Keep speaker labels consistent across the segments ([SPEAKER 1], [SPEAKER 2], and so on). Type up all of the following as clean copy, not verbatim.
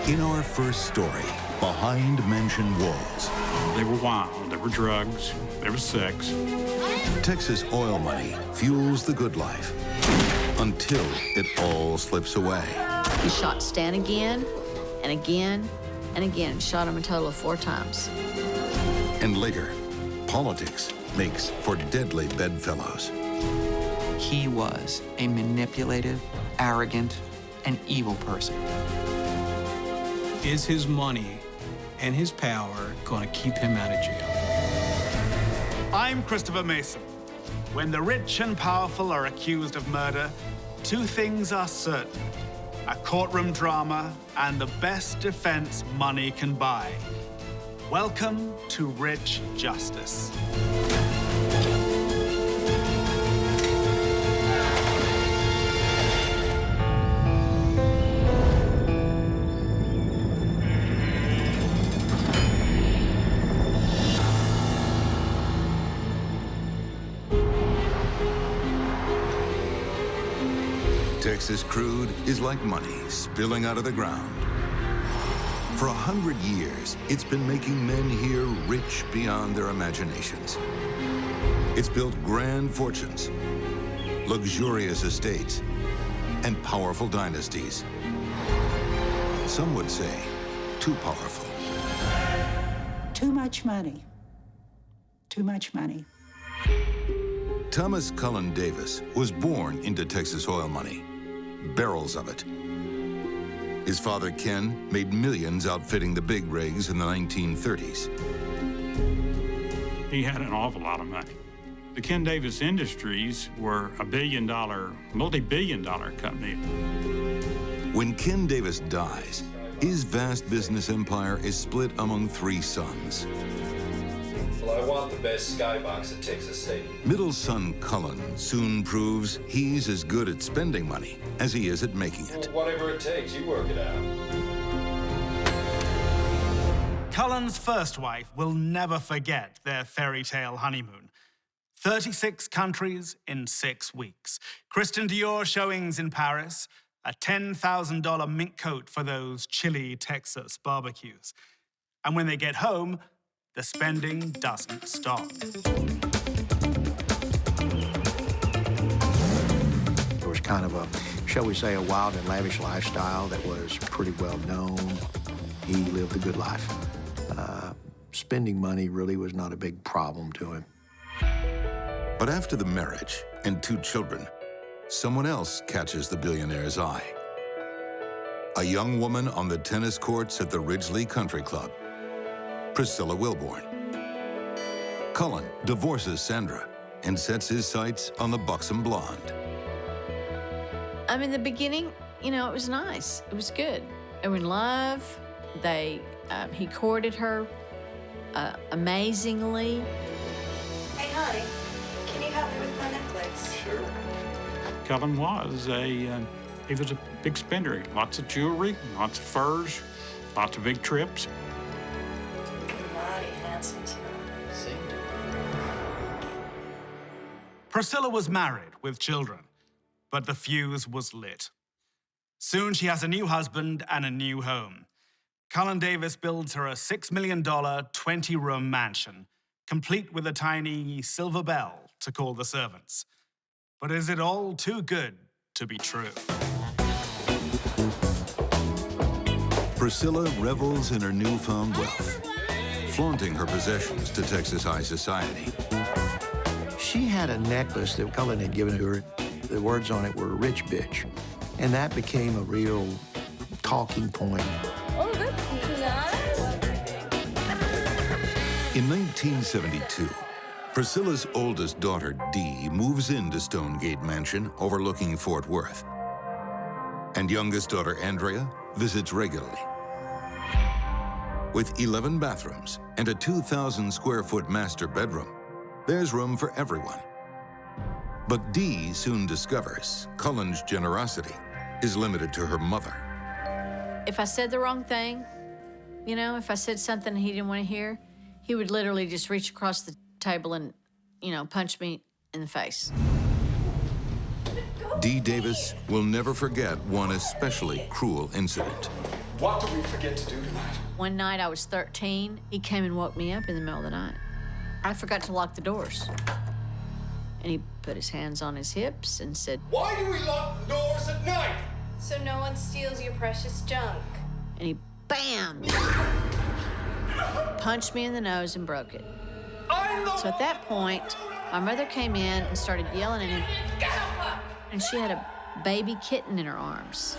[SPEAKER 1] In our first story, Behind Mansion Walls.
[SPEAKER 2] They were wild, there were drugs, there was sex.
[SPEAKER 1] Texas oil money fuels the good life until it all slips away.
[SPEAKER 3] He shot Stan again and again and again. Shot him a total of 4 times.
[SPEAKER 1] And later, politics makes for deadly bedfellows.
[SPEAKER 4] He was a manipulative, arrogant, and evil person.
[SPEAKER 5] Is his money and his power going to keep him out of jail?
[SPEAKER 6] I'm Christopher Mason. When the rich and powerful are accused of murder, 2 things are certain: a courtroom drama and the best defense money can buy. Welcome to Rich Justice.
[SPEAKER 1] Texas crude is like money spilling out of the ground. For 100 years, it's been making men here rich beyond their imaginations. It's built grand fortunes, luxurious estates, and powerful dynasties. Some would say too powerful.
[SPEAKER 7] Too much money. Too much money.
[SPEAKER 1] Thomas Cullen Davis was born into Texas oil money. Barrels of it. His father, Ken, made millions outfitting the big rigs in the 1930s.
[SPEAKER 2] He had an awful lot of money. The Ken Davis Industries were a billion-dollar, multi-billion-dollar company.
[SPEAKER 1] When Ken Davis dies, his vast business empire is split among 3 sons.
[SPEAKER 8] Well, I want the best skybox at Texas State.
[SPEAKER 1] Middle son Cullen soon proves he's as good at spending money as he is at making it.
[SPEAKER 8] Well, whatever it takes, you work it out.
[SPEAKER 6] Cullen's first wife will never forget their fairy tale honeymoon. 36 countries in 6 weeks. Christian Dior showings in Paris, a $10,000 mink coat for those chilly Texas barbecues. And when they get home, the spending doesn't stop.
[SPEAKER 9] It was kind of a, shall we say, a wild and lavish lifestyle that was pretty well known. He lived a good life. Spending money really was not a big problem to him.
[SPEAKER 1] But after the marriage and 2 children, someone else catches the billionaire's eye. A young woman on the tennis courts at the Ridgely Country Club, Priscilla Wilborn. Cullen divorces Sandra and sets his sights on the buxom blonde.
[SPEAKER 3] In the beginning, it was nice. It was good. They were in love. He courted her amazingly.
[SPEAKER 10] Hey, honey, can you help me with my necklace?
[SPEAKER 8] Sure.
[SPEAKER 2] Cullen was he was a big spender. Lots of jewelry, lots of furs, lots of big trips.
[SPEAKER 10] Mighty handsome, too.
[SPEAKER 8] See?
[SPEAKER 6] Priscilla was married with children, but the fuse was lit. Soon she has a new husband and a new home. Cullen Davis builds her a $6 million, 20-room mansion, complete with a tiny silver bell to call the servants. But is it all too good to be true?
[SPEAKER 1] Priscilla revels in her newfound wealth, flaunting her possessions to Texas high society.
[SPEAKER 9] She had a necklace that Cullen had given to her. The words on it were "rich bitch." And that became a real talking point.
[SPEAKER 10] Oh, that's nice.
[SPEAKER 1] In 1972, Priscilla's oldest daughter, Dee, moves into Stonegate Mansion overlooking Fort Worth. And youngest daughter, Andrea, visits regularly. With 11 bathrooms and a 2,000-square-foot master bedroom, there's room for everyone. But Dee soon discovers Cullen's generosity is limited to her mother.
[SPEAKER 3] If I said the wrong thing, if I said something he didn't want to hear, he would literally just reach across the table and, punch me in the face.
[SPEAKER 1] Dee Davis will never forget one especially cruel incident.
[SPEAKER 11] What did we forget to do tonight?
[SPEAKER 3] One night I was 13, he came and woke me up in the middle of the night. I forgot to lock the doors. And he put his hands on his hips and said,
[SPEAKER 11] Why do we lock doors at night?
[SPEAKER 10] So no one steals your precious junk.
[SPEAKER 3] and he bam! Punched me in the nose and broke it. So at that point, my mother came in and started yelling at him, and she had a baby kitten in her arms.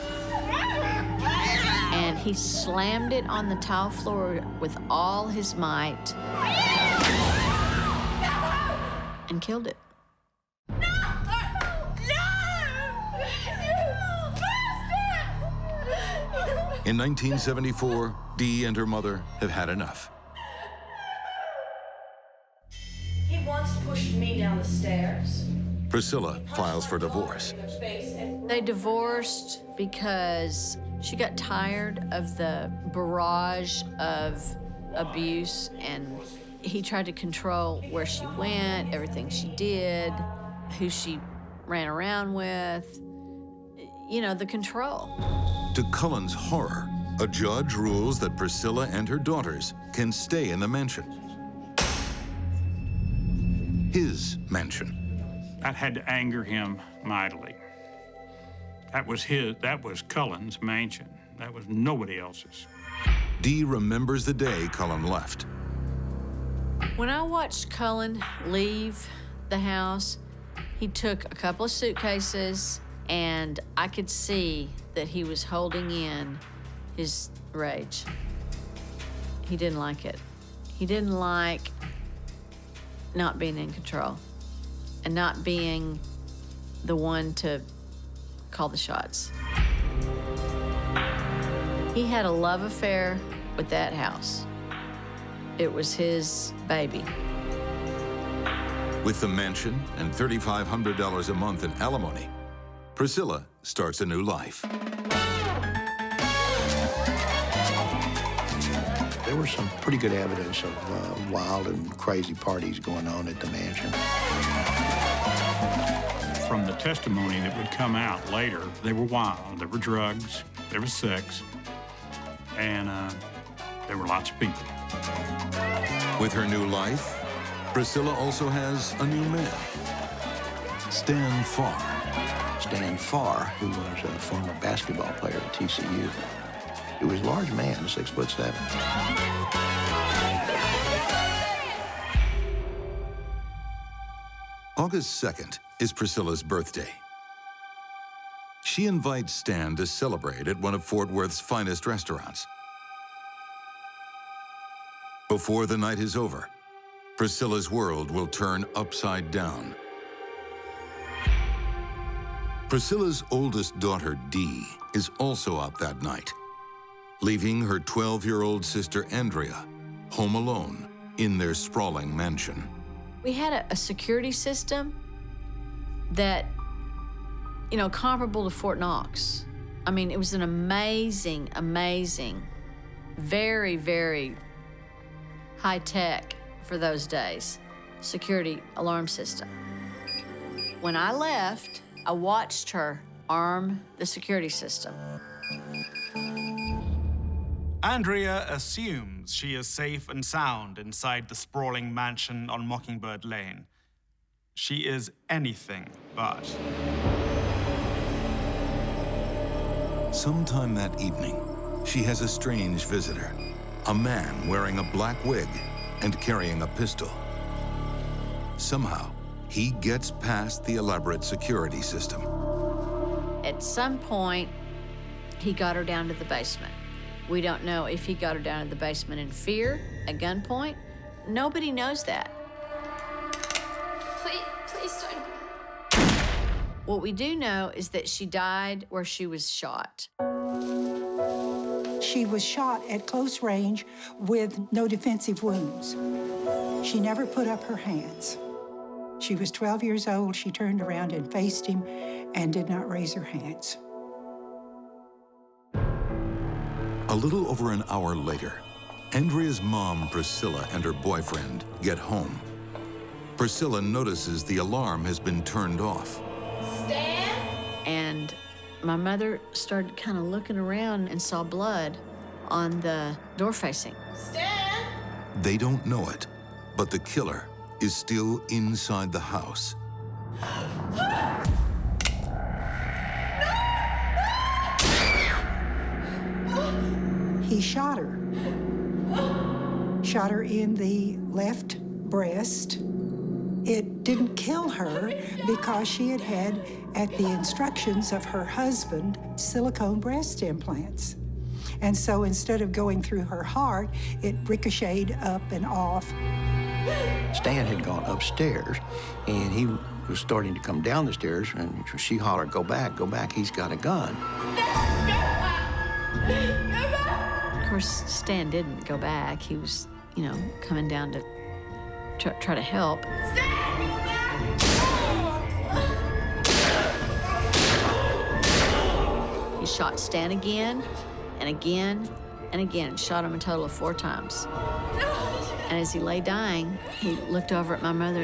[SPEAKER 3] And he slammed it on the tile floor with all his might and killed it.
[SPEAKER 1] In 1974, Dee and her mother have had enough.
[SPEAKER 10] He once pushed me down the stairs.
[SPEAKER 1] Priscilla files for divorce.
[SPEAKER 3] They divorced because she got tired of the barrage of abuse, and he tried to control where she went, everything she did, who she ran around with, you know, the control.
[SPEAKER 1] To Cullen's horror, a judge rules that Priscilla and her daughters can stay in the mansion. His mansion.
[SPEAKER 2] That had to anger him mightily. That was Cullen's mansion. That was nobody else's.
[SPEAKER 1] Dee remembers the day Cullen left.
[SPEAKER 3] When I watched Cullen leave the house, he took a couple of suitcases, and I could see that he was holding in his rage. He didn't like it. He didn't like not being in control and not being the one to call the shots. He had a love affair with that house. It was his baby.
[SPEAKER 1] With the mansion and $3,500 a month in alimony, Priscilla starts a new life.
[SPEAKER 9] There was some pretty good evidence of wild and crazy parties going on at the mansion.
[SPEAKER 2] From the testimony that would come out later, they were wild. There were drugs, there was sex, and there were lots of people.
[SPEAKER 1] With her new life, Priscilla also has a new man, Stan Farr.
[SPEAKER 9] Stan Farr, who was a former basketball player at TCU. He was a large man, 6'7".
[SPEAKER 1] August 2nd is Priscilla's birthday. She invites Stan to celebrate at one of Fort Worth's finest restaurants. Before the night is over, Priscilla's world will turn upside down. Priscilla's oldest daughter, Dee, is also out that night, leaving her 12-year-old sister, Andrea, home alone in their sprawling mansion.
[SPEAKER 3] We had a security system that, you know, comparable to Fort Knox. I mean, it was an amazing, amazing, very, very high-tech for those days security alarm system. When I left, I watched her arm the security system.
[SPEAKER 6] Andrea assumes she is safe and sound inside the sprawling mansion on Mockingbird Lane. She is anything but.
[SPEAKER 1] Sometime that evening, she has a strange visitor, a man wearing a black wig and carrying a pistol. Somehow, he gets past the elaborate security system.
[SPEAKER 3] At some point, he got her down to the basement. We don't know if he got her down to the basement in fear, at gunpoint. Nobody knows that.
[SPEAKER 10] Please don't.
[SPEAKER 3] What we do know is that she died where she was shot.
[SPEAKER 7] She was shot at close range with no defensive wounds. She never put up her hands. She was 12 years old. She turned around and faced him and did not raise her hands.
[SPEAKER 1] A little over an hour later, Andrea's mom, Priscilla, and her boyfriend get home. Priscilla notices the alarm has been turned off.
[SPEAKER 10] Stan?
[SPEAKER 3] And my mother started kind of looking around and saw blood. on the door facing.
[SPEAKER 10] Stan!
[SPEAKER 1] They don't know it, but the killer is still inside the house.
[SPEAKER 7] He shot her. Shot her in the left breast. It didn't kill her because she had had, at the instructions of her husband, silicone breast implants. And so instead of going through her heart, it ricocheted up and off.
[SPEAKER 9] Stan had gone upstairs, and he was starting to come down the stairs, and she hollered, "Go back, he's got a gun."
[SPEAKER 3] Of course, Stan didn't go back. He was, coming down to try to help. He shot Stan again and again and again, shot him a total of 4 times. And as he lay dying, he looked over at my mother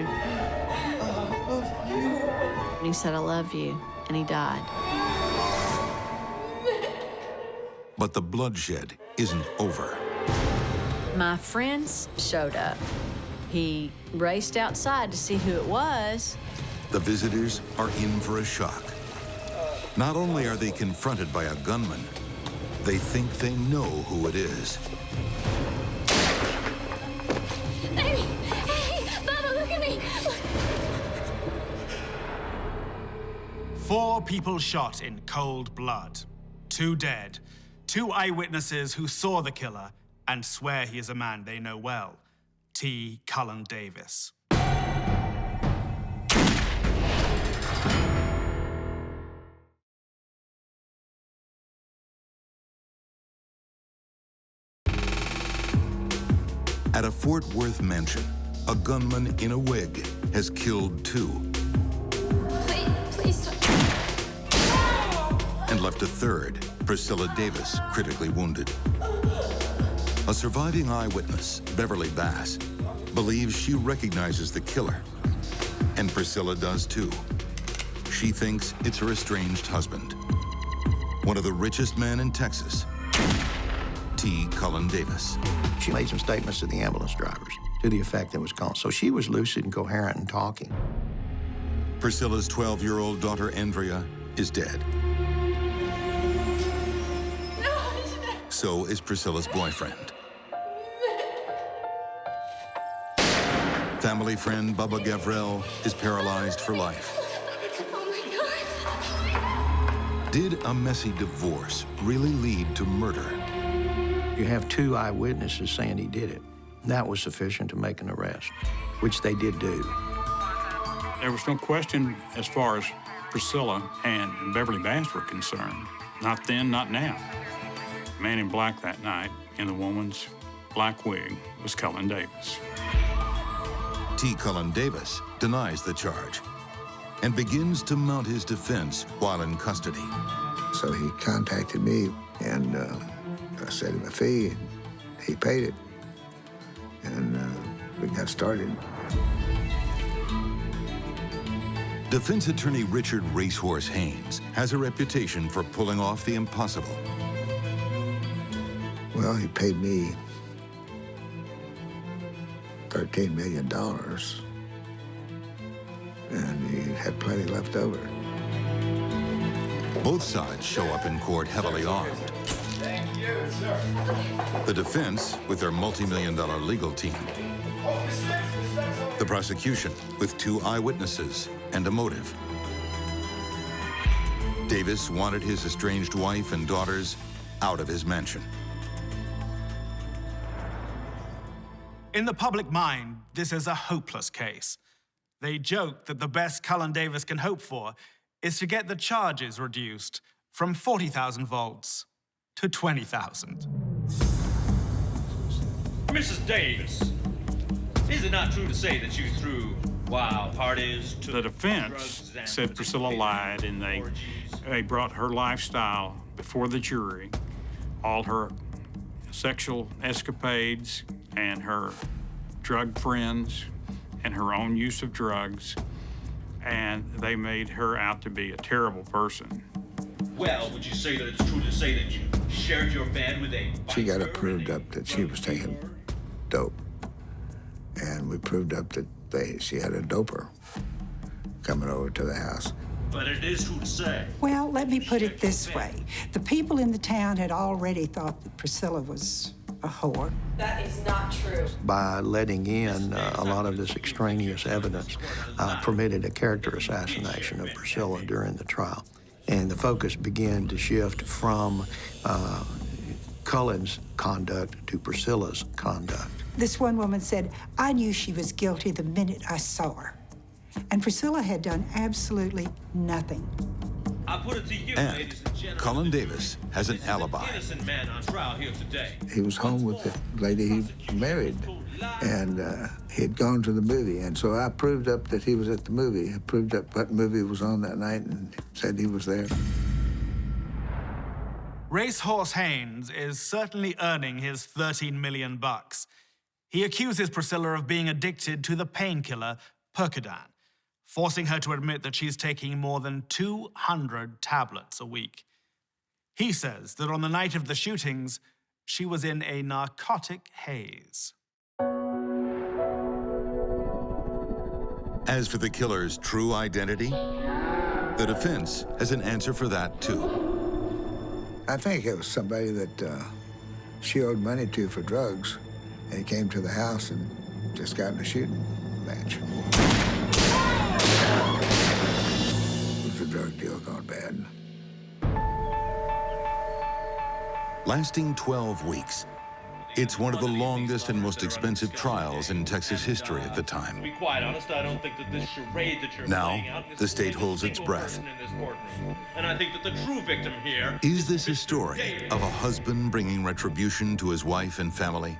[SPEAKER 3] and he said, "I love you," and he died.
[SPEAKER 1] But the bloodshed isn't over.
[SPEAKER 3] My friends showed up. He raced outside to see who it was.
[SPEAKER 1] The visitors are in for a shock. Not only are they confronted by a gunman, they think they know who it is.
[SPEAKER 10] Hey, Mama, look at me!
[SPEAKER 6] 4 people shot in cold blood. 2 dead. 2 eyewitnesses who saw the killer and swear he is a man they know well. T. Cullen Davis.
[SPEAKER 1] At a Fort Worth mansion, a gunman in a wig has killed 2
[SPEAKER 10] Please stop.
[SPEAKER 1] and left a 3rd, Priscilla Davis, critically wounded. A surviving eyewitness, Beverly Bass, believes she recognizes the killer. And Priscilla does too. She thinks it's her estranged husband, one of the richest men in Texas, T. Cullen Davis.
[SPEAKER 9] She made some statements to the ambulance drivers to the effect that was called. So she was lucid and coherent and talking.
[SPEAKER 1] Priscilla's 12-year-old daughter, Andrea, is dead. So is Priscilla's boyfriend. Family friend Bubba Gavrell is paralyzed for life. Did a messy divorce really lead to murder?
[SPEAKER 9] You have 2 eyewitnesses saying he did it. That was sufficient to make an arrest, which they did do.
[SPEAKER 2] There was no question as far as Priscilla and Beverly Bass were concerned. Not then, not now. The man in black that night in the woman's black wig was Cullen Davis.
[SPEAKER 1] T. Cullen Davis denies the charge and begins to mount his defense while in custody.
[SPEAKER 12] So he contacted me, and I set him a fee, and he paid it. And we got started.
[SPEAKER 1] Defense attorney Richard Racehorse Haynes has a reputation for pulling off the impossible.
[SPEAKER 12] Well, he paid me $13 million, and he had plenty left over.
[SPEAKER 1] Both sides show up in court heavily armed.
[SPEAKER 11] Thank you, sir.
[SPEAKER 1] The defense with their multi-million-dollar legal team. The prosecution with 2 eyewitnesses and a motive. Davis wanted his estranged wife and daughters out of his mansion.
[SPEAKER 6] In the public mind, this is a hopeless case. They joke that the best Cullen Davis can hope for is to get the charges reduced from 40,000 volts to 20,000.
[SPEAKER 13] Mrs. Davis, is it not true to say that you threw wild parties to
[SPEAKER 2] The defense said Priscilla lied, and they brought her lifestyle before the jury, all her sexual escapades and her drug friends and her own use of drugs, and they made her out to be a terrible person.
[SPEAKER 13] Well, would you say that it's true to say that you shared your bed with a...
[SPEAKER 12] She got it proved up that she was taking dope. And we proved up that she had a doper coming over to the house.
[SPEAKER 13] But it is true to say.
[SPEAKER 7] Well, let me put it this way. The people in the town had already thought that Priscilla was a whore.
[SPEAKER 10] That is not true.
[SPEAKER 9] By letting in a lot of this extraneous evidence, permitted a character assassination of Priscilla during the trial. And the focus began to shift from Cullen's conduct to Priscilla's conduct.
[SPEAKER 7] This one woman said, I knew she was guilty the minute I saw her. And Priscilla had done absolutely nothing.
[SPEAKER 13] I put it to you,
[SPEAKER 1] And
[SPEAKER 13] ladies and gentlemen.
[SPEAKER 1] Cullen Davis has an alibi.
[SPEAKER 13] Innocent man on trial here today.
[SPEAKER 12] He was home with the lady he married, and he had gone to the movie. And so I proved up that he was at the movie. I proved up what movie was on that night and said he was there.
[SPEAKER 6] Racehorse Haynes is certainly earning his $13 million. He accuses Priscilla of being addicted to the painkiller Percodan, forcing her to admit that she's taking more than 200 tablets a week. He says that on the night of the shootings, she was in a narcotic haze.
[SPEAKER 1] As for the killer's true identity, the defense has an answer for that, too.
[SPEAKER 12] I think it was somebody that she owed money to for drugs, and he came to the house and just got in a shooting match. It was a drug deal gone bad.
[SPEAKER 1] Lasting 12 weeks, it's one of the longest and most expensive trials in Texas history at the
[SPEAKER 13] To
[SPEAKER 1] time.
[SPEAKER 13] be quite honest, I don't think that this charade that you're
[SPEAKER 1] Now,
[SPEAKER 13] playing out is
[SPEAKER 1] the state
[SPEAKER 13] a
[SPEAKER 1] holds its
[SPEAKER 13] single
[SPEAKER 1] breath.
[SPEAKER 13] person in this courtroom. And I think that the true victim here...
[SPEAKER 1] Is this a story of a husband bringing retribution to his wife and family?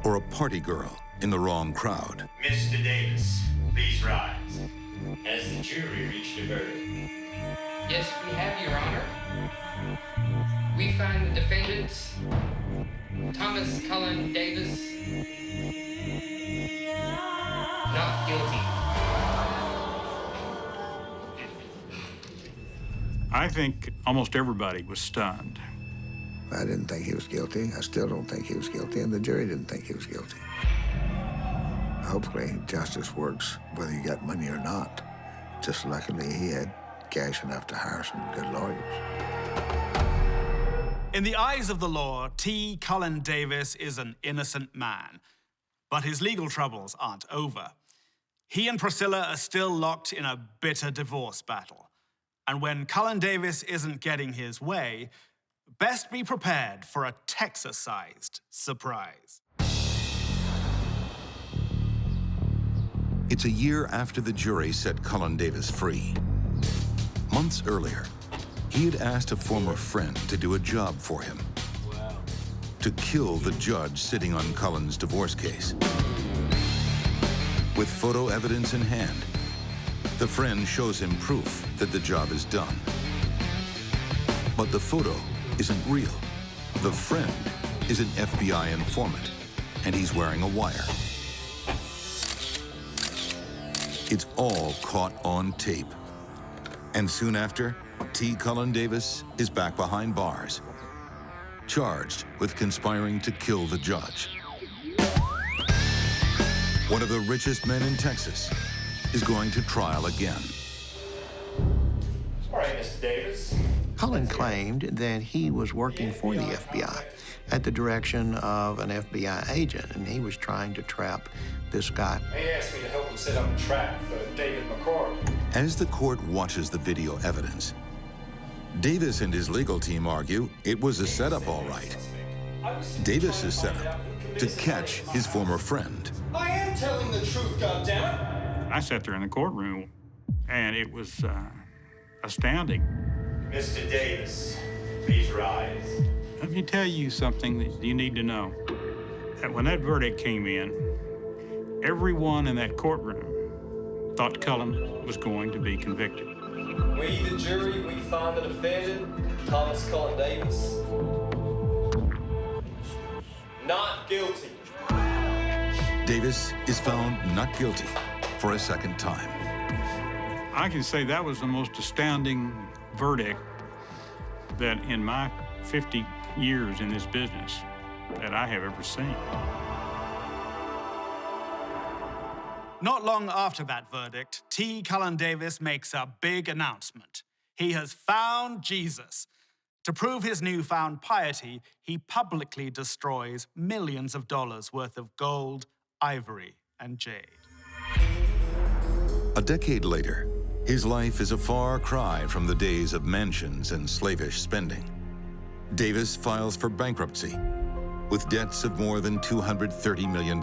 [SPEAKER 1] Or a party girl in the wrong crowd?
[SPEAKER 14] Mr. Davis, please rise. Has the jury reached a verdict?
[SPEAKER 15] Yes, we have, Your Honor. We find the defendants, Thomas Cullen Davis, not guilty.
[SPEAKER 2] I think almost everybody was stunned.
[SPEAKER 12] I didn't think he was guilty. I still don't think he was guilty, and the jury didn't think he was guilty. Hopefully, justice works whether you got money or not. Just luckily, he had cash enough to hire some good lawyers.
[SPEAKER 6] In the eyes of the law, T. Cullen Davis is an innocent man. But his legal troubles aren't over. He and Priscilla are still locked in a bitter divorce battle. And when Cullen Davis isn't getting his way, best be prepared for a Texas-sized surprise.
[SPEAKER 1] It's a year after the jury set Cullen Davis free. Months earlier, he had asked a former friend to do a job for him. To kill the judge sitting on Cullen's divorce case. With photo evidence in hand, the friend shows him proof that the job is done. But the photo isn't real. The friend is an FBI informant, and he's wearing a wire. It's all caught on tape. And soon after, T. Cullen Davis is back behind bars, charged with conspiring to kill the judge. One of the richest men in Texas is going to trial again.
[SPEAKER 14] All right, Mr. Davis.
[SPEAKER 9] Cullen claimed that he was working for the FBI at the direction of an FBI agent, and he was trying to trap this guy.
[SPEAKER 14] He asked me to help him set up a trap for David McCord.
[SPEAKER 1] As the court watches the video evidence, Davis and his legal team argue it was a setup, all right. Davis is set up to catch his former friend.
[SPEAKER 14] I am telling the truth, goddammit!
[SPEAKER 2] I sat there in the courtroom, and it was astounding.
[SPEAKER 14] Mr. Davis, please rise.
[SPEAKER 2] Let me tell you something that you need to know. That when that verdict came in, everyone in that courtroom thought Cullen was going to be convicted.
[SPEAKER 8] We, the jury, we find the defendant, Thomas Cullen Davis, not guilty.
[SPEAKER 1] Davis is found not guilty for a second time.
[SPEAKER 2] I can say that was the most astounding verdict that in my 50 years in this business that I have ever seen.
[SPEAKER 6] Not long after that verdict, T. Cullen Davis makes a big announcement. He has found Jesus. To prove his newfound piety, he publicly destroys millions of dollars worth of gold, ivory, and jade.
[SPEAKER 1] A decade later, his life is a far cry from the days of mansions and slavish spending. Davis files for bankruptcy with debts of more than $230 million.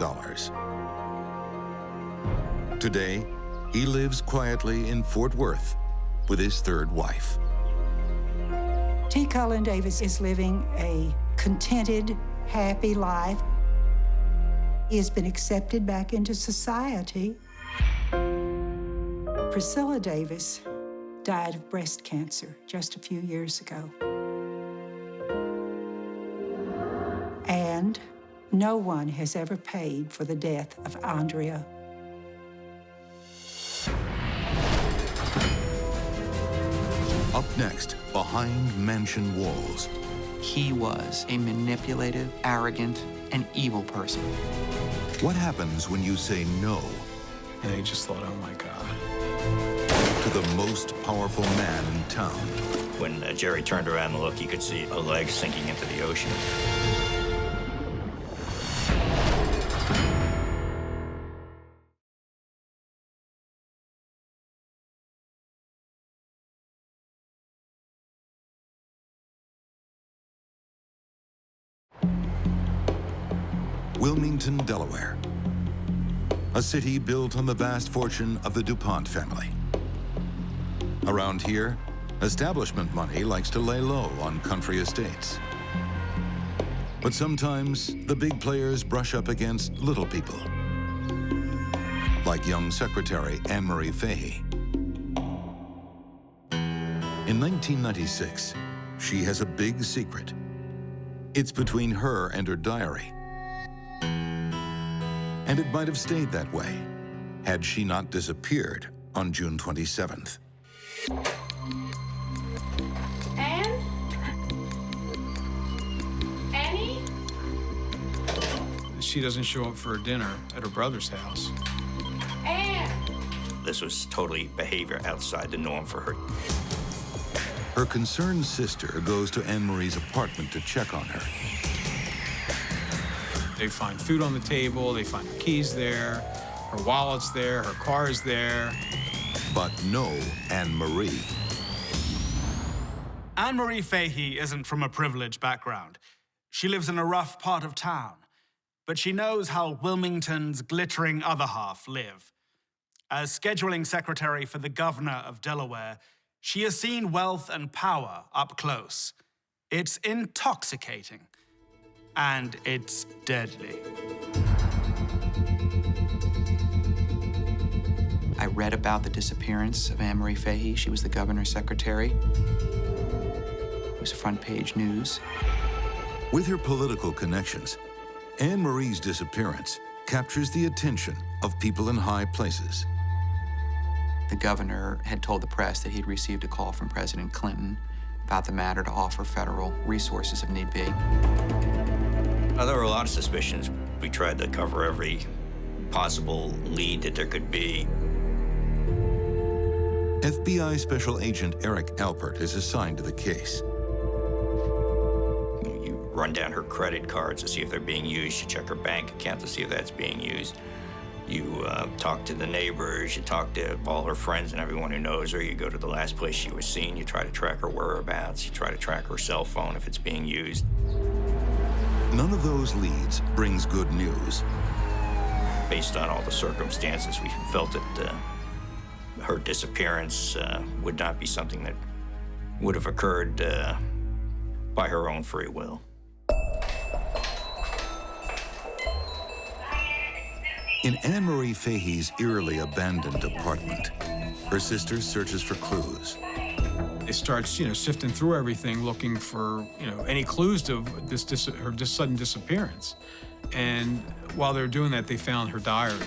[SPEAKER 1] Today, he lives quietly in Fort Worth with his third wife.
[SPEAKER 7] T. Cullen Davis is living a contented, happy life. He has been accepted back into society. Priscilla Davis died of breast cancer just a few years ago. And no one has ever paid for the death of Andrea.
[SPEAKER 1] Up next, behind mansion walls.
[SPEAKER 4] He was a manipulative, arrogant, and evil person.
[SPEAKER 1] What happens when you say no?
[SPEAKER 5] And I just thought, oh my God.
[SPEAKER 1] To the most powerful man in town.
[SPEAKER 14] When Jerry turned around and looked, you could see a leg sinking into the ocean.
[SPEAKER 1] Wilmington, Delaware. A city built on the vast fortune of the DuPont family. Around here, establishment money likes to lay low on country estates. But sometimes the big players brush up against little people, like young secretary Anne-Marie Fahey. In 1996, she has a big secret. It's between her and her diary. And it might have stayed that way had she not disappeared on June 27th.
[SPEAKER 10] Anne? Annie?
[SPEAKER 5] She doesn't show up for dinner at her brother's house.
[SPEAKER 10] Anne?
[SPEAKER 14] This was totally behavior outside the norm for her.
[SPEAKER 1] Her concerned sister goes to Anne-Marie's apartment to check on her.
[SPEAKER 5] They find food on the table, they find her keys there, her wallet's there, her car is there.
[SPEAKER 1] But no Anne-Marie.
[SPEAKER 6] Anne-Marie Fahey isn't from a privileged background. She lives in a rough part of town, but she knows how Wilmington's glittering other half live. As scheduling secretary for the governor of Delaware, she has seen wealth and power up close. It's intoxicating. And it's deadly.
[SPEAKER 4] I read about the disappearance of Anne-Marie Fahey. She was the governor's secretary. It was front page news.
[SPEAKER 1] With her political connections, Anne-Marie's disappearance captures the attention of people in high places.
[SPEAKER 4] The governor had told the press that he'd received a call from President Clinton about the matter to offer federal resources if need be.
[SPEAKER 14] There were a lot of suspicions. We tried to cover every possible lead that there could be.
[SPEAKER 1] FBI Special Agent Eric Alpert is assigned to the case.
[SPEAKER 14] You run down her credit cards to see if they're being used. You check her bank account to see if that's being used. You talk to the neighbors. You talk to all her friends and everyone who knows her. You go to the last place she was seen. You try to track her whereabouts. You try to track her cell phone if it's being used.
[SPEAKER 1] None of those leads brings good news.
[SPEAKER 14] Based on all the circumstances, we felt that her disappearance would not be something that would have occurred by her own free will.
[SPEAKER 1] In Anne-Marie Fahey's eerily abandoned apartment, her sister searches for clues.
[SPEAKER 5] They start, sifting through everything, looking for, any clues to her sudden disappearance. And while they were doing that, they found her diary.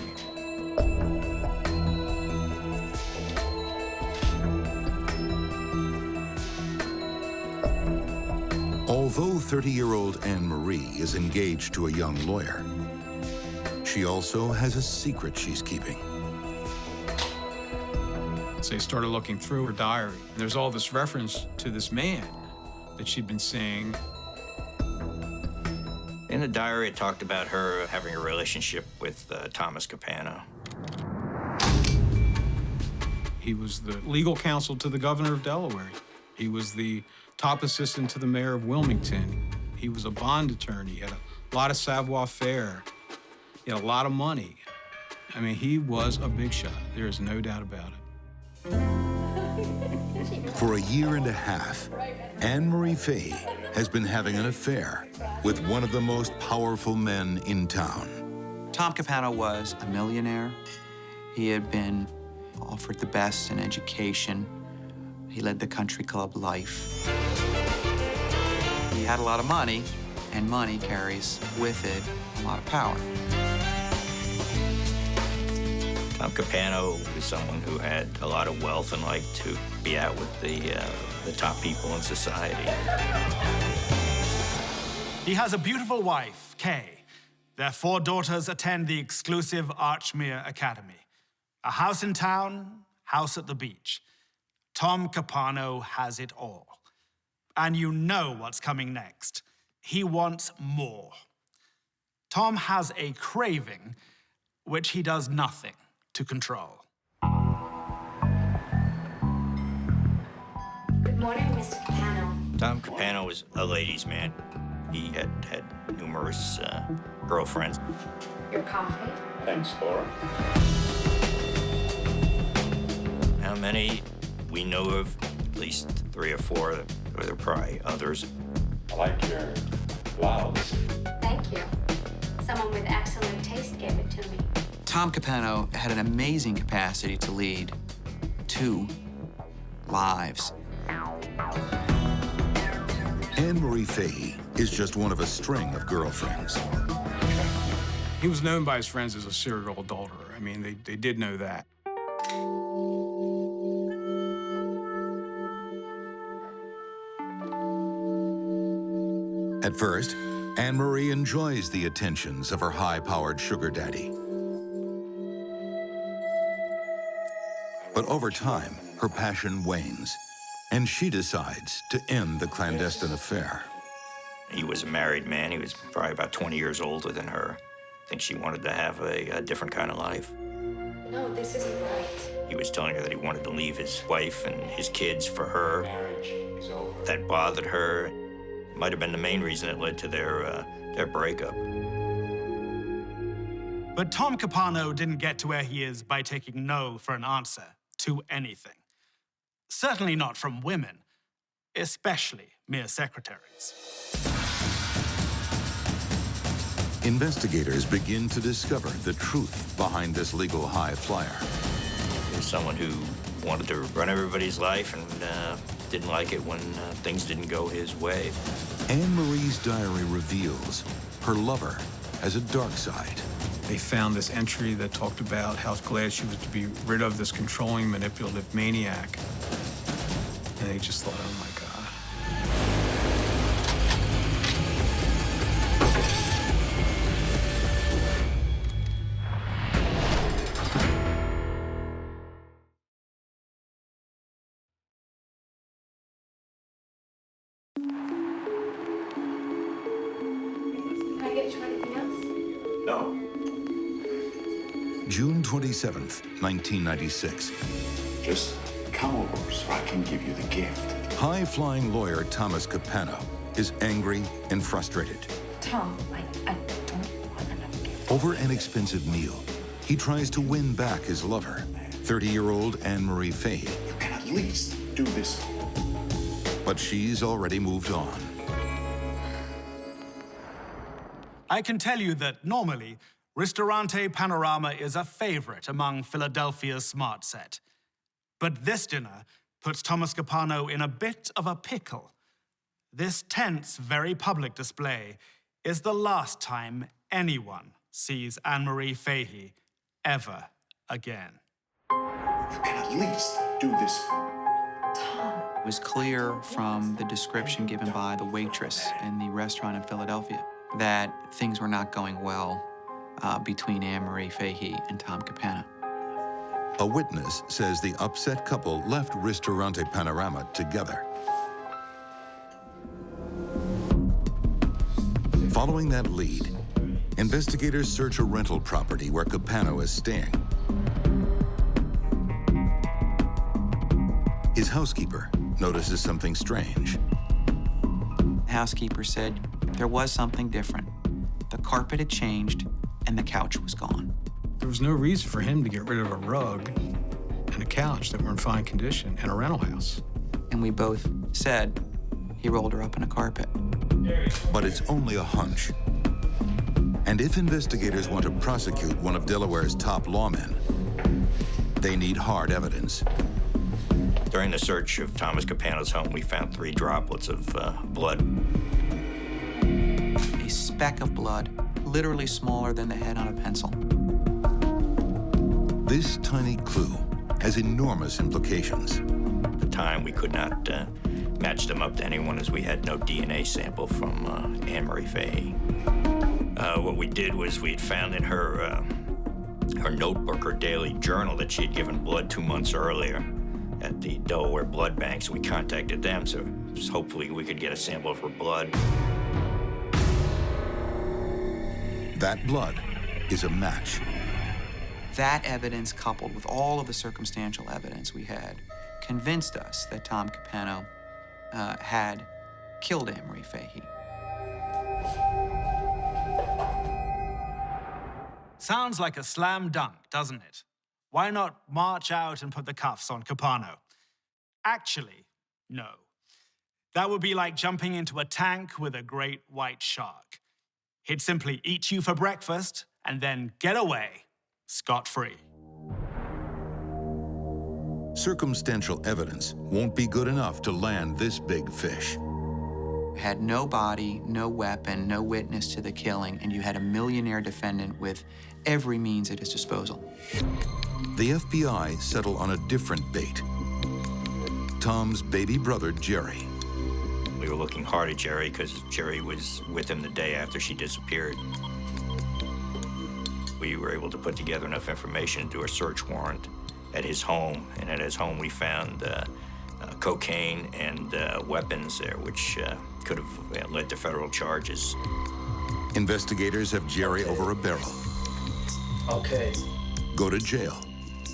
[SPEAKER 1] All Although 30-year-old Anne Marie is engaged to a young lawyer, she also has a secret she's keeping.
[SPEAKER 5] So they started looking through her diary. There's all this reference to this man that she'd been seeing.
[SPEAKER 14] In the diary, it talked about her having a relationship with Thomas Capano.
[SPEAKER 5] He was the legal counsel to the governor of Delaware. He was the top assistant to the mayor of Wilmington. He was a bond attorney. He had a lot of savoir-faire. He had a lot of money. I mean, he was a big shot. There is no doubt about it.
[SPEAKER 1] For a year and a half, Anne Marie Fahey has been having an affair with one of the most powerful men in town.
[SPEAKER 4] Tom Capano was a millionaire. He had been offered the best in education. He led the country club life. He had a lot of money, and money carries with it a lot of power.
[SPEAKER 14] Tom Capano was someone who had a lot of wealth and liked to be out with the top people in society.
[SPEAKER 6] He has a beautiful wife, Kay. Their 4 daughters attend the exclusive Archmere Academy. A house in town, house at the beach. Tom Capano has it all. And you know what's coming next. He wants more. Tom has a craving, which he does nothing to control.
[SPEAKER 10] Good morning, Mr. Capano.
[SPEAKER 14] Tom Capano was a ladies' man. He had numerous girlfriends.
[SPEAKER 10] Your coffee?
[SPEAKER 11] Thanks, Laura.
[SPEAKER 14] How many? We know of at least 3 or 4, or there are probably others.
[SPEAKER 11] I like your blouse.
[SPEAKER 10] Thank you. Someone with excellent taste gave it to me.
[SPEAKER 4] Tom Capano had an amazing capacity to lead 2 lives.
[SPEAKER 1] Anne Marie Fahey is just one of a string of girlfriends.
[SPEAKER 5] He was known by his friends as a serial adulterer. I mean, they did know that.
[SPEAKER 1] At first, Anne Marie enjoys the attentions of her high-powered sugar daddy. But over time, her passion wanes, and she decides to end the clandestine affair.
[SPEAKER 14] He was a married man. He was probably about 20 years older than her. I think she wanted to have a different kind of life.
[SPEAKER 10] No, this isn't right.
[SPEAKER 14] He was telling her that he wanted to leave his wife and his kids for her.
[SPEAKER 11] Marriage is over.
[SPEAKER 14] That bothered her. Might have been the main reason that led to their breakup.
[SPEAKER 6] But Tom Capano didn't get to where he is by taking no for an answer to anything. Certainly not from women, especially mere secretaries.
[SPEAKER 1] Investigators begin to discover the truth behind this legal high flyer.
[SPEAKER 14] He was someone who wanted to run everybody's life and didn't like it when things didn't go his way.
[SPEAKER 1] Anne Marie's diary reveals her lover has a dark side.
[SPEAKER 5] They found this entry that talked about how glad she was to be rid of this controlling, manipulative maniac. And they just thought, oh my God.
[SPEAKER 10] Can I get you anything else?
[SPEAKER 11] No.
[SPEAKER 1] June 27th, 1996.
[SPEAKER 11] Just come over so I can give you the gift.
[SPEAKER 1] High-flying lawyer Thomas Capano is angry and frustrated.
[SPEAKER 10] Tom, I don't want another gift.
[SPEAKER 1] Over an expensive meal, he tries to win back his lover, 30-year-old Anne Marie Fahey.
[SPEAKER 11] You can at least do this for me.
[SPEAKER 1] But she's already moved on.
[SPEAKER 6] I can tell you that normally, Ristorante Panorama is a favorite among Philadelphia's smart set. But this dinner puts Thomas Capano in a bit of a pickle. This tense, very public display is the last time anyone sees Anne Marie Fahey ever again.
[SPEAKER 11] You can at least do this for me.
[SPEAKER 10] Tom.
[SPEAKER 4] It was clear from the description given by the waitress in the restaurant in Philadelphia that things were not going well between Anne Marie Fahey and Tom Capano.
[SPEAKER 1] A witness says the upset couple left Ristorante Panorama together. Following that lead, investigators search a rental property where Capano is staying. His housekeeper notices something strange.
[SPEAKER 4] The housekeeper said there was something different. The carpet had changed and the couch was gone.
[SPEAKER 5] There was no reason for him to get rid of a rug and a couch that were in fine condition in a rental house.
[SPEAKER 4] And we both said he rolled her up in a carpet.
[SPEAKER 1] But it's only a hunch. And if investigators want to prosecute one of Delaware's top lawmen, they need hard evidence.
[SPEAKER 14] During the search of Thomas Capano's home, we found 3 droplets of blood.
[SPEAKER 4] A speck of blood, literally smaller than the head on a pencil.
[SPEAKER 1] This tiny clue has enormous implications.
[SPEAKER 14] At the time, we could not match them up to anyone as we had no DNA sample from Anne Marie Fahey. What we did was we had found in her notebook, her daily journal, that she had given blood 2 months earlier at the Delaware Blood Bank, so we contacted them, so hopefully we could get a sample of her blood.
[SPEAKER 1] That blood is a match.
[SPEAKER 4] That evidence, coupled with all of the circumstantial evidence we had, convinced us that Tom Capano had killed Anne Marie Fahey.
[SPEAKER 6] Sounds like a slam dunk, doesn't it? Why not march out and put the cuffs on Capano? Actually, no. That would be like jumping into a tank with a great white shark. He'd simply eat you for breakfast and then get away, scot-free.
[SPEAKER 1] Circumstantial evidence won't be good enough to land this big fish.
[SPEAKER 4] Had no body, no weapon, no witness to the killing, and you had a millionaire defendant with every means at his disposal.
[SPEAKER 1] The FBI settle on a different bait. Tom's baby brother, Jerry.
[SPEAKER 14] We were looking hard at Jerry because Jerry was with him the day after she disappeared. We were able to put together enough information to do a search warrant at his home, and at his home we found cocaine and weapons there, which could have led to federal charges.
[SPEAKER 1] Investigators have Jerry over a barrel.
[SPEAKER 8] Okay.
[SPEAKER 1] Go to jail,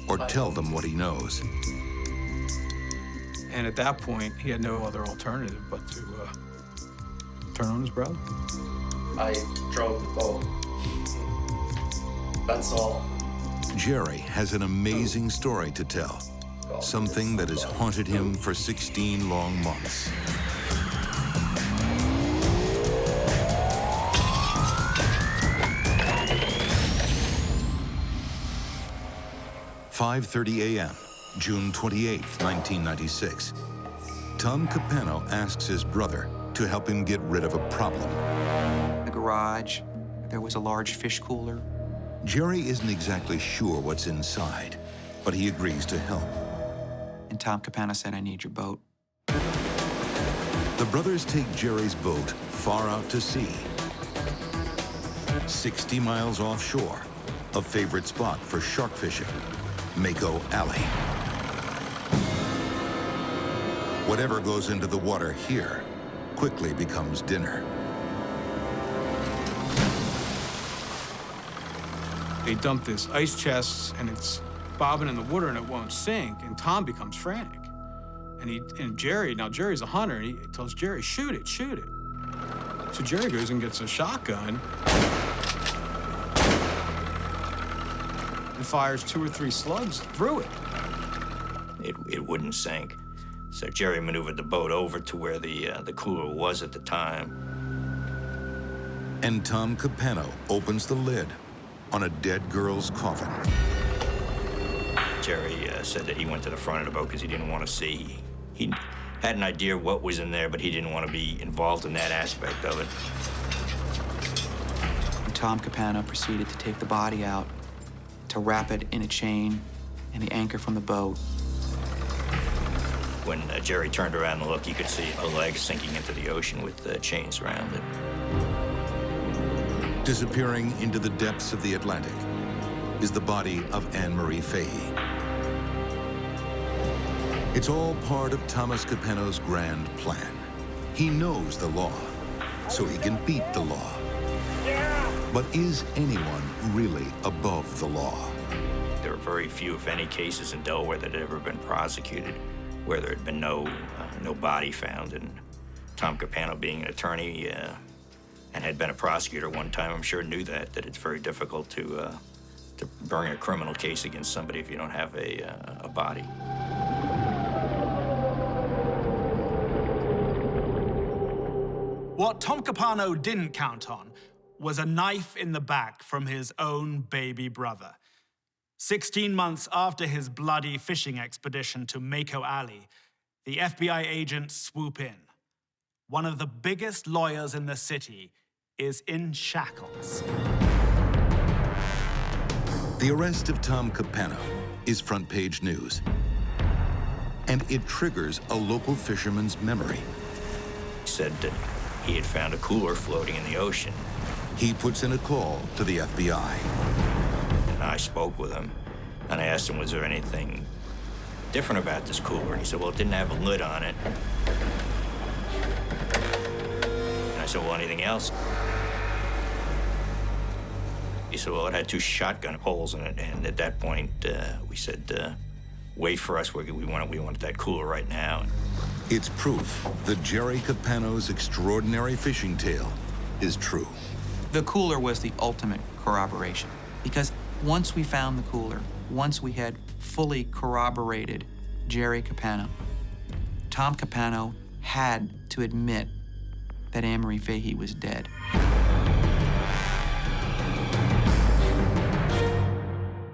[SPEAKER 1] or tell them what he knows.
[SPEAKER 5] And at that point, he had no other alternative but to turn on his brother.
[SPEAKER 8] I drove the boat. That's all.
[SPEAKER 1] Jerry has an amazing story to tell. Something that has haunted him for 16 long months. "5:30 a.m., June 28, 1996. Tom Capano asks his brother to help him get rid of a problem.
[SPEAKER 4] In the garage, there was a large fish cooler.
[SPEAKER 1] Jerry isn't exactly sure what's inside, but he agrees to help.
[SPEAKER 4] And Tom Capano said, "I need your boat."
[SPEAKER 1] The brothers take Jerry's boat far out to sea, 60 miles offshore, a favorite spot for shark fishing, Mako Alley. Whatever goes into the water here quickly becomes dinner.
[SPEAKER 5] They dump this ice chest, and it's bobbing in the water, and it won't sink, and Tom becomes frantic. And Jerry's a hunter, and he tells Jerry, shoot it, shoot it. So Jerry goes and gets a shotgun and fires 2 or 3 slugs through it.
[SPEAKER 14] It wouldn't sink. So Jerry maneuvered the boat over to where the cooler was at the time.
[SPEAKER 1] And Tom Capano opens the lid on a dead girl's coffin.
[SPEAKER 14] Jerry said that he went to the front of the boat because he didn't want to see. He had an idea what was in there, but he didn't want to be involved in that aspect of it.
[SPEAKER 4] And Tom Capano proceeded to take the body out, to wrap it in a chain and the anchor from the boat.
[SPEAKER 14] When Jerry turned around and looked, you could see a leg sinking into the ocean with chains around it.
[SPEAKER 1] Disappearing into the depths of the Atlantic is the body of Anne Marie Fahey. It's all part of Thomas Capano's grand plan. He knows the law, so he can beat the law. But is anyone really above the law?
[SPEAKER 14] There are very few, if any, cases in Delaware that had ever been prosecuted where there had been no body found. And Tom Capano, being an attorney and had been a prosecutor one time, I'm sure knew that it's very difficult to bring a criminal case against somebody if you don't have a body.
[SPEAKER 6] What Tom Capano didn't count on was a knife in the back from his own baby brother. 16 months after his bloody fishing expedition to Mako Alley, the FBI agents swoop in. One of the biggest lawyers in the city is in shackles.
[SPEAKER 1] The arrest of Tom Capano is front-page news, and it triggers a local fisherman's memory.
[SPEAKER 14] He said that he had found a cooler floating in the ocean.
[SPEAKER 1] He puts in a call to the FBI.
[SPEAKER 14] And I spoke with him, and I asked him, was there anything different about this cooler? And he said, well, it didn't have a lid on it. And I said, well, anything else? He said, well, it had 2 shotgun holes in it. And at that point, we said, wait for us. We wanted that cooler right now.
[SPEAKER 1] It's proof that Jerry Capano's extraordinary fishing tale is true.
[SPEAKER 4] The cooler was the ultimate corroboration, because once we found the cooler, once we had fully corroborated Jerry Capano, Tom Capano had to admit that Anne Marie Fahey was dead.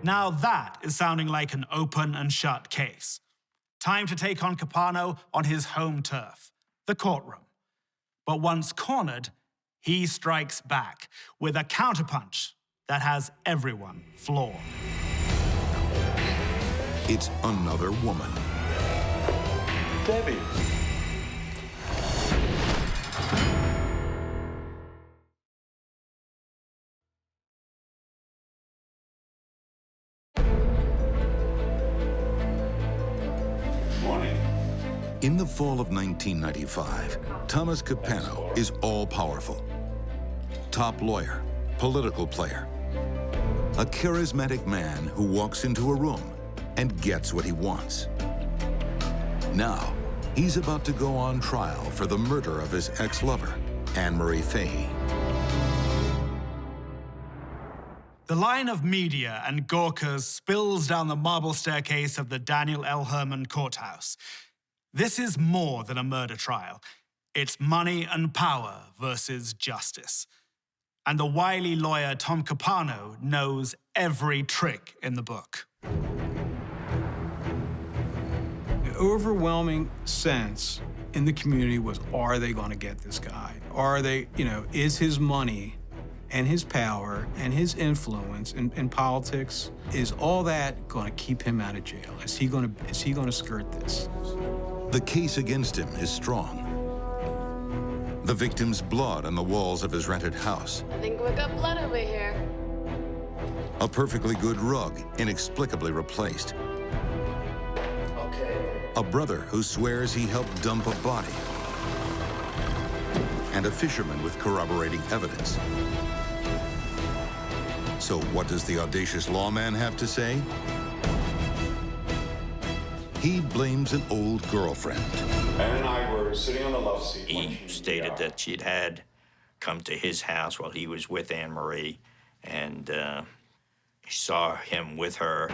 [SPEAKER 6] Now that is sounding like an open and shut case. Time to take on Capano on his home turf, the courtroom. But once cornered, he strikes back with a counterpunch that has everyone floored.
[SPEAKER 1] It's another woman.
[SPEAKER 11] Debbie. Morning.
[SPEAKER 1] In the fall of 1995, Thomas Capano is all-powerful. Top lawyer, political player. A charismatic man who walks into a room and gets what he wants. Now, he's about to go on trial for the murder of his ex-lover, Anne Marie Fahey.
[SPEAKER 6] The line of media and Gawkers spills down the marble staircase of the Daniel L. Herman courthouse. This is more than a murder trial. It's money and power versus justice. And the wily lawyer Tom Capano knows every trick in the book.
[SPEAKER 5] The overwhelming sense in the community was, are they going to get this guy? Are they, is his money and his power and his influence in politics, is all that going to keep him out of jail? Is he going to skirt this?
[SPEAKER 1] The case against him is strong. The victim's blood on the walls of his rented house.
[SPEAKER 10] I think we got blood over here.
[SPEAKER 1] A perfectly good rug inexplicably replaced.
[SPEAKER 10] Okay.
[SPEAKER 1] A brother who swears he helped dump a body. And a fisherman with corroborating evidence. So what does the audacious lawman have to say? He blames an old girlfriend.
[SPEAKER 11] Anne and I were sitting on the love seat.
[SPEAKER 14] He stated that she'd had come to his house while he was with Anne Marie, and he saw him with her.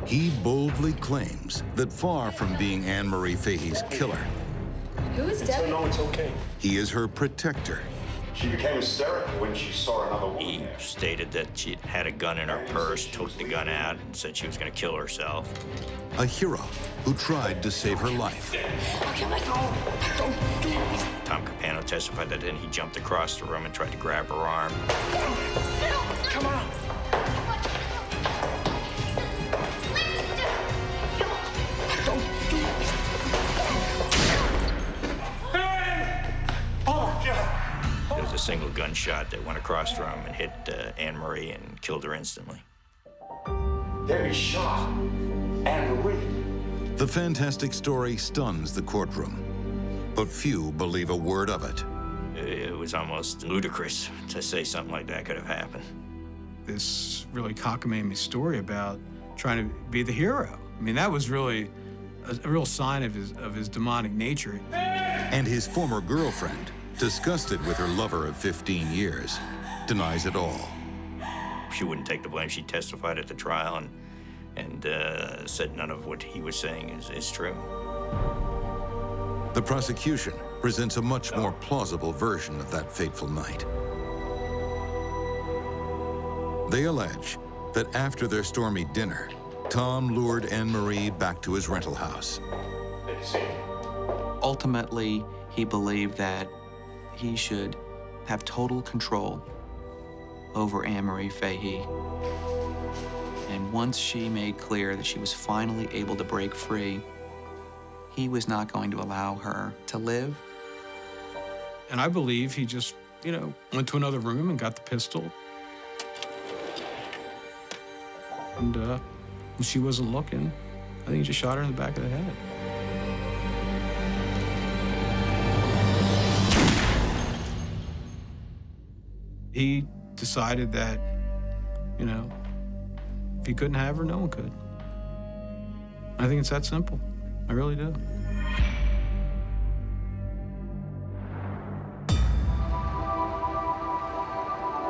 [SPEAKER 1] He boldly claims that far from being Anne Marie Fahey's killer,
[SPEAKER 10] Who is Debbie?
[SPEAKER 11] No, it's okay.
[SPEAKER 1] he is her protector.
[SPEAKER 11] She became hysterical when she saw another woman.
[SPEAKER 14] He stated that she had a gun in her purse, took the gun out, and said she was going to kill herself.
[SPEAKER 1] A hero who tried to save her life.
[SPEAKER 10] I'll kill myself. Don't do it.
[SPEAKER 14] Tom Capano testified that then he jumped across the room and tried to grab her arm.
[SPEAKER 10] Come on. Don't do it.
[SPEAKER 14] single gunshot that went across from him and hit Anne Marie and killed her instantly.
[SPEAKER 11] They shot Anne Marie.
[SPEAKER 1] The fantastic story stuns the courtroom, but few believe a word of it.
[SPEAKER 14] It was almost ludicrous to say something like that could have happened.
[SPEAKER 5] This really cockamamie story about trying to be the hero. I mean, that was really a real sign of his demonic nature.
[SPEAKER 1] And his former girlfriend, disgusted with her lover of 15 years, denies it all.
[SPEAKER 14] She wouldn't take the blame. She testified at the trial and said none of what he was saying is true.
[SPEAKER 1] The prosecution presents a much more plausible version of that fateful night. They allege that after their stormy dinner, Tom lured Anne Marie back to his rental house.
[SPEAKER 4] Ultimately, he believed that he should have total control over Anne Marie Fahey. And once she made clear that she was finally able to break free, he was not going to allow her to live.
[SPEAKER 5] And I believe he just, went to another room and got the pistol. And when she wasn't looking, I think he just shot her in the back of the head. He decided that, if he couldn't have her, no one could. I think it's that simple. I really do.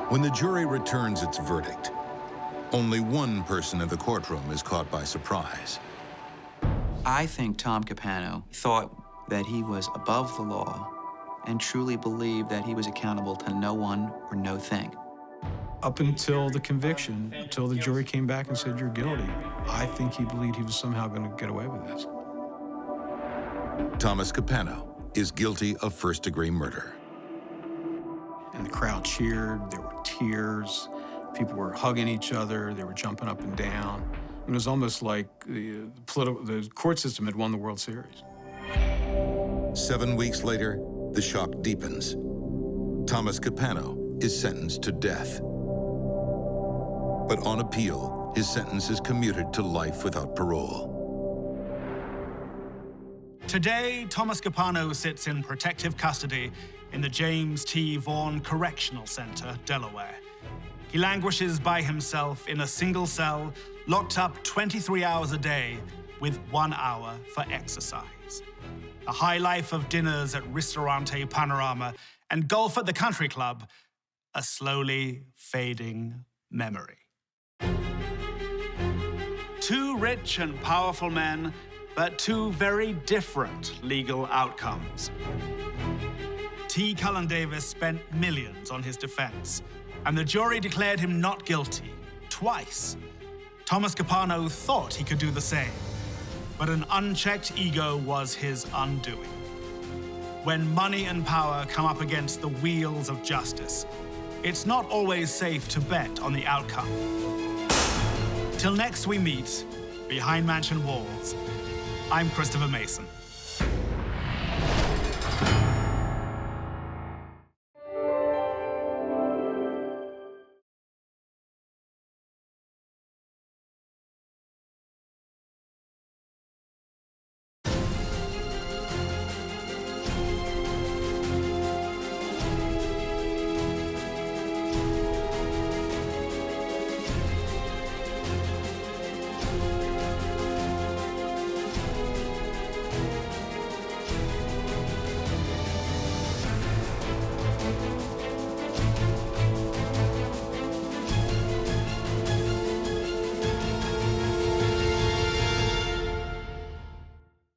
[SPEAKER 1] When the jury returns its verdict, only one person in the courtroom is caught by surprise.
[SPEAKER 4] I think Tom Capano thought that he was above the law and truly believed that he was accountable to no one or no thing.
[SPEAKER 5] Up until the conviction, until the jury came back and said, you're guilty, I think he believed he was somehow going to get away with this.
[SPEAKER 1] Thomas Capano is guilty of first-degree murder.
[SPEAKER 5] And the crowd cheered, there were tears, people were hugging each other, they were jumping up and down. It was almost like the court system had won the World Series.
[SPEAKER 1] 7 weeks later, the shock deepens. Thomas Capano is sentenced to death. But on appeal, his sentence is commuted to life without parole.
[SPEAKER 6] Today, Thomas Capano sits in protective custody in the James T. Vaughan Correctional Center, Delaware. He languishes by himself in a single cell, locked up 23 hours a day with 1 hour for exercise. The high life of dinners at Ristorante Panorama and golf at the country club, a slowly fading memory. Two rich and powerful men, but two very different legal outcomes. T. Cullen Davis spent millions on his defense, and the jury declared him not guilty twice. Thomas Capano thought he could do the same, but an unchecked ego was his undoing. When money and power come up against the wheels of justice, it's not always safe to bet on the outcome. Till next we meet, behind mansion walls, I'm Christopher Mason.